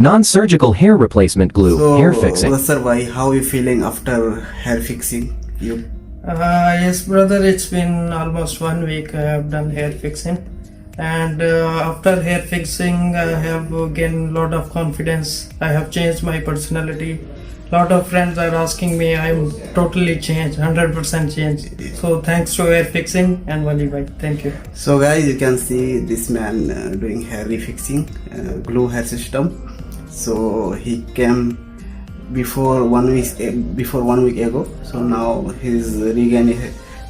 Non-surgical hair replacement glue, hair fixing. Sir, why? How you feeling after hair fixing? You? Yes, brother. It's been almost 1 week. I have done hair fixing, and after hair fixing, I have gained a lot of confidence. I have changed my personality. Lot of friends are asking me. I'm totally changed, 100% changed. So thanks to hair fixing and Wali bhai. Thank you. So guys, you can see this man doing hair refixing, glue hair system. So he came before 1 week ago. So now he's regained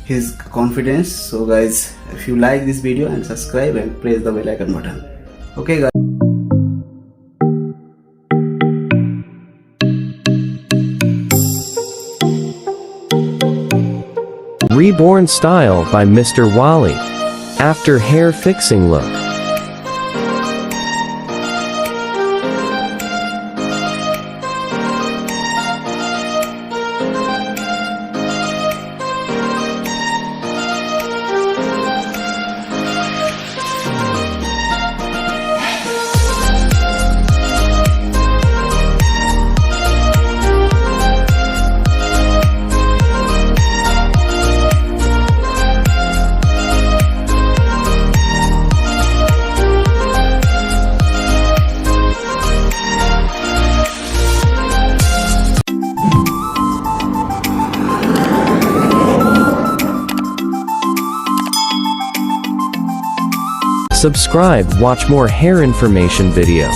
his confidence. So guys, if you like this video and subscribe and press the bell icon button. Okay guys. Reborn style by Mr. Wali. After hair fixing look. Subscribe, watch more hair information video.